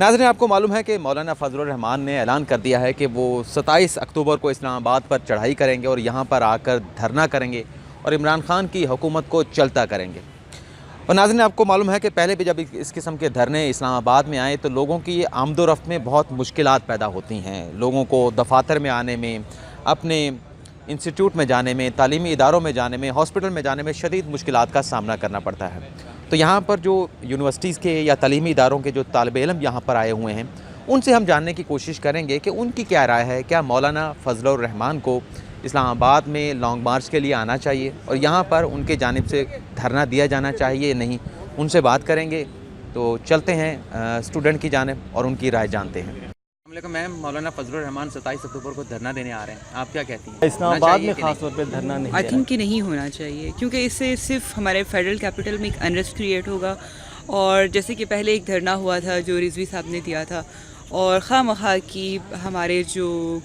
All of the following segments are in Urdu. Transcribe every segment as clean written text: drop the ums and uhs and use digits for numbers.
ناظرین، آپ کو معلوم ہے کہ مولانا فضل الرحمان نے اعلان کر دیا ہے کہ وہ 27 اکتوبر کو اسلام آباد پر چڑھائی کریں گے اور یہاں پر آ کر دھرنا کریں گے اور عمران خان کی حکومت کو چلتا کریں گے۔ اور ناظرین، آپ کو معلوم ہے کہ پہلے بھی جب اس قسم کے دھرنے اسلام آباد میں آئے تو لوگوں کی آمد و رفت میں بہت مشکلات پیدا ہوتی ہیں۔ لوگوں کو دفاتر میں آنے میں، اپنے انسٹیٹیوٹ میں جانے میں، تعلیمی اداروں میں جانے میں، ہاسپٹل میں جانے میں شدید مشکلات کا سامنا کرنا پڑتا ہے۔ تو یہاں پر جو یونیورسٹیز کے یا تعلیمی اداروں کے جو طالب علم یہاں پر آئے ہوئے ہیں، ان سے ہم جاننے کی کوشش کریں گے کہ ان کی کیا رائے ہے۔ کیا مولانا فضل الرحمان کو اسلام آباد میں لانگ مارچ کے لیے آنا چاہیے اور یہاں پر ان کے جانب سے دھرنا دیا جانا چاہیے یا نہیں؟ ان سے بات کریں گے۔ تو چلتے ہیں اسٹوڈنٹ کی جانب اور ان کی رائے جانتے ہیں۔ السلام علیکم میم، مولانا فضل الرحمان 27 اکتوبر کو دھرنا دینے آ رہے ہیں، آپ کیا کہتی ہیں؟ اسلام آباد میں خاص طور پہ دھرنا نہیں آئی تھنک کہ نہیں ہونا چاہیے، کیونکہ اس سے صرف ہمارے فیڈرل کیپٹل میں ایک انریسٹ کریٹ ہوگا، اور جیسے کہ پہلے ایک دھرنا ہوا تھا جو رضوی صاحب نے دیا تھا، اور خواہ مخواہ کی ہمارے جو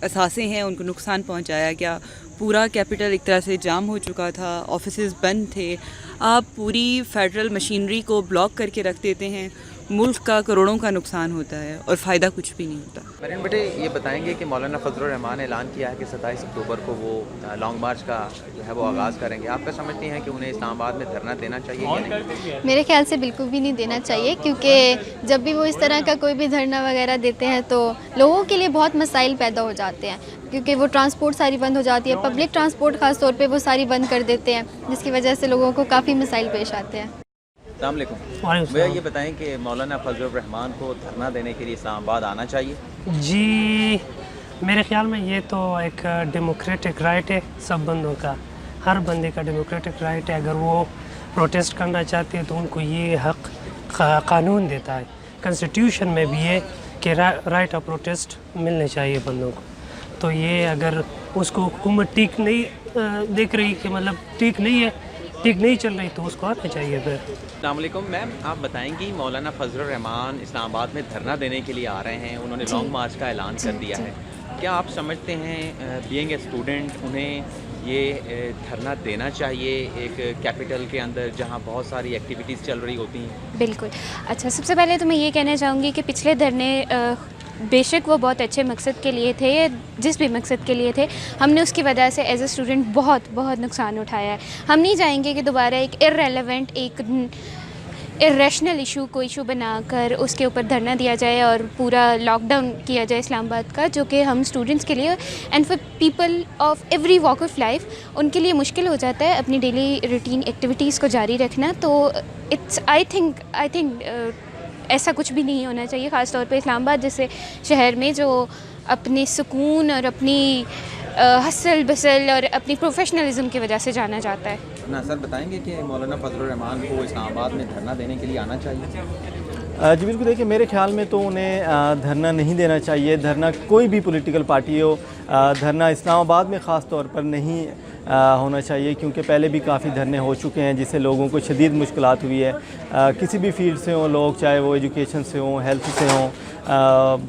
اثاثے ہیں ان کو نقصان پہنچایا گیا۔ پورا کیپٹل ایک طرح سے جام ہو چکا تھا، آفیسز بند تھے۔ آپ پوری فیڈرل مشینری کو بلاک کر کے رکھ دیتے ہیں، ملک کا کروڑوں کا نقصان ہوتا ہے اور فائدہ کچھ بھی نہیں ہوتا۔ مریم بیٹے، یہ بتائیں گے کہ مولانا فضل الرحمان نے اعلان کیا ہے کہ 27 اکتوبر کو وہ لانگ مارچ کا جو ہے وہ آغاز کریں گے، آپ کیا سمجھتی ہیں کہ انہیں اسلام آباد میں دھرنا دینا چاہیے یا نہیں؟ میرے خیال سے بالکل بھی نہیں دینا چاہیے، کیونکہ جب بھی وہ اس طرح کا کوئی بھی دھرنا وغیرہ دیتے ہیں تو لوگوں کے لیے بہت مسائل پیدا ہو جاتے ہیں، کیونکہ وہ ٹرانسپورٹ ساری بند ہو جاتی ہے، پبلک ٹرانسپورٹ خاص طور پہ وہ ساری بند کر دیتے ہیں، جس کی وجہ سے لوگوں کو کافی مسائل پیش آتے ہیں۔ السلام علیکم بھیا، یہ بتائیں کہ مولانا فضل الرحمان کو دھرنا دینے کے لیے اسلام آباد آنا چاہیے؟ جی، میرے خیال میں یہ تو ایک ڈیموکریٹک رائٹ ہے سب بندوں کا، ہر بندے کا ڈیموکریٹک رائٹ ہے۔ اگر وہ پروٹیسٹ کرنا چاہتے ہیں تو ان کو یہ حق قانون دیتا ہے، کنسٹیٹیوشن میں بھی ہے کہ رائٹ آف پروٹیسٹ ملنے چاہیے بندوں کو۔ تو یہ اگر اس کو حکومت ٹھیک نہیں دیکھ رہی کہ مطلب ٹھیک نہیں چل رہی تو اس کو آنا چاہیے پھر۔ السلام علیکم میم، آپ بتائیں گی مولانا فضل الرحمان اسلام آباد میں دھرنا دینے کے لیے آ رہے ہیں، انہوں نے لانگ مارچ کا اعلان کر دیا ہے، کیا آپ سمجھتے ہیں بینگ اے اسٹوڈنٹ انہیں یہ دھرنا دینا چاہیے ایک کیپٹل کے اندر جہاں بہت ساری ایکٹیویٹیز چل رہی ہوتی ہیں؟ بالکل۔ اچھا، سب سے پہلے تو میں یہ کہنا چاہوں گی کہ پچھلے دھرنے بے شک وہ بہت اچھے مقصد کے لیے تھے، جس بھی مقصد کے لیے تھے، ہم نے اس کی وجہ سے ایز اے اسٹوڈنٹ بہت نقصان اٹھایا ہے۔ ہم نہیں چاہیں گے کہ دوبارہ ایک ارریلیونٹ، ایک ارریشنل ایشو بنا کر اس کے اوپر دھرنا دیا جائے اور پورا لاک ڈاؤن کیا جائے اسلام آباد کا، جو کہ ہم اسٹوڈنٹس کے لیے and for people of every walk of life ان کے لیے مشکل ہو جاتا ہے اپنی ڈیلی روٹین ایکٹیویٹیز کو جاری رکھنا۔ تو آئی تھنک ایسا کچھ بھی نہیں ہونا چاہیے، خاص طور پہ اسلام آباد جیسے شہر میں جو اپنے سکون اور اپنی ہسل بسل اور اپنی پروفیشنلزم کی وجہ سے جانا جاتا ہے۔ نا سر، بتائیں گے کہ مولانا فضل الرحمان کو اسلام آباد میں دھرنا دینے کے لیے آنا چاہیے؟ جی بالکل، دیکھیے میرے خیال میں تو انہیں دھرنا نہیں دینا چاہیے۔ دھرنا کوئی بھی پولیٹیکل پارٹی ہو، دھرنا اسلام آباد میں خاص طور پر نہیں ہونا چاہیے، کیونکہ پہلے بھی کافی دھرنے ہو چکے ہیں جس سے لوگوں کو شدید مشکلات ہوئی ہے۔ کسی بھی فیلڈ سے ہوں لوگ، چاہے وہ ایجوکیشن سے ہوں، ہیلتھ سے ہوں،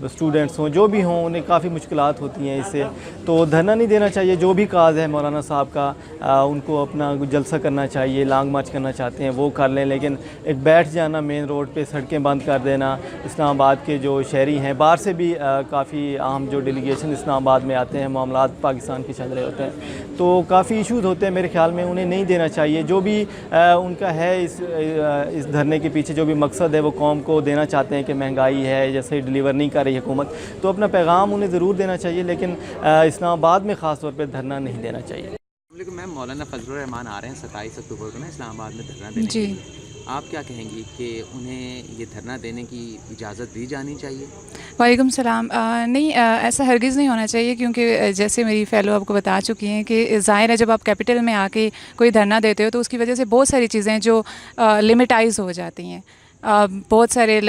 اسٹوڈنٹس ہوں، جو بھی ہوں، انہیں کافی مشکلات ہوتی ہیں اس سے۔ تو دھرنا نہیں دینا چاہیے۔ جو بھی کاز ہے مولانا صاحب کا، ان کو اپنا جلسہ کرنا چاہیے، لانگ مارچ کرنا چاہتے ہیں وہ کر لیں، لیکن ایک بیٹھ جانا مین روڈ پہ، سڑکیں بند کر دینا۔ اسلام آباد کے جو شہری ہیں، باہر سے بھی کافی عام جو ڈیلیگیشن اسلام آباد میں آتے ہیں، معاملات پاکستان کے چل رہے ہوتے ہیں، تو کافی ایشوز ہوتے ہیں۔ میرے خیال میں انہیں نہیں دینا چاہیے۔ جو بھی ان کا ہے اس دھرنے کے پیچھے جو بھی مقصد ہے، وہ قوم کو دینا چاہتے ہیں کہ مہنگائی ہے، جیسے ڈیلیور نہیں کر رہی حکومت، تو اپنا پیغام انہیں ضرور دینا چاہیے، لیکن اسلام آباد میں خاص طور پہ دھرنا نہیں دینا چاہیے۔ لیکن میم، مولانا فضل الرحمان آ رہے ہیں 27 اکتوبر کو نا اسلام آباد میں دھرنا دینے کے لیے، آپ کیا کہیں گی کہ انہیں یہ دھرنا دینے کی اجازت دی جانی چاہیے؟ وعلیکم السلام۔ نہیں، ایسا ہرگز نہیں ہونا چاہیے، کیونکہ جیسے میری فیلو آپ کو بتا چکی ہیں کہ ظاہر ہے جب آپ کیپٹل میں آ کے کوئی دھرنا دیتے ہو تو اس کی وجہ سے بہت ساری چیزیں جو لمیٹائز ہو جاتی ہیں، بہت سارے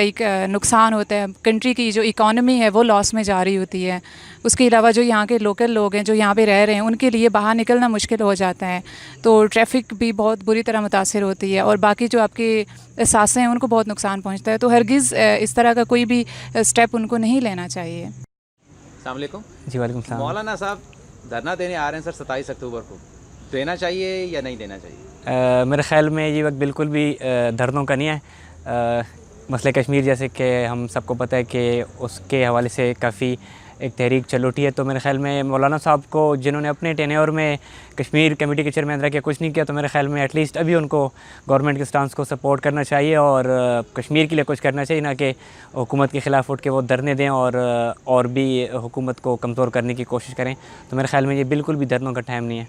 نقصان ہوتا ہے، کنٹری کی جو اکانومی ہے وہ لاس میں جا رہی ہوتی ہے۔ اس کے علاوہ جو یہاں کے لوکل لوگ ہیں جو یہاں پہ رہ رہے ہیں ان کے لیے باہر نکلنا مشکل ہو جاتا ہے، تو ٹریفک بھی بہت بری طرح متاثر ہوتی ہے، اور باقی جو آپ کے اثاثے ہیں ان کو بہت نقصان پہنچتا ہے۔ تو ہرگز اس طرح کا کوئی بھی اسٹیپ ان کو نہیں لینا چاہیے۔ السلام علیکم۔ جی وعلیکم السلام۔ مولانا صاحب دھرنا دینے آ رہے ہیں سر 27 اکتوبر کو، دینا چاہیے یا نہیں دینا چاہیے؟ میرے خیال میں یہ وقت بالکل بھی دھرنوں کا نہیں ہے۔ مسئلہ کشمیر جیسے کہ ہم سب کو پتہ ہے کہ اس کے حوالے سے کافی ایک تحریک چل اٹھی ہے. تو میرے خیال میں مولانا صاحب کو جنہوں نے اپنے ٹینیور میں کشمیر کمیٹی کے چیئرمین رہ کے کچھ نہیں کیا, تو میرے خیال میں ایٹ لیسٹ ابھی ان کو گورنمنٹ کے سٹانس کو سپورٹ کرنا چاہیے اور کشمیر کے لیے کچھ کرنا چاہیے, نہ کہ حکومت کے خلاف اٹھ کے وہ دھرنے دیں اور بھی حکومت کو کمزور کرنے کی کوشش کریں. تو میرے خیال میں یہ بالکل بھی دھرنوں کا ٹائم نہیں ہے.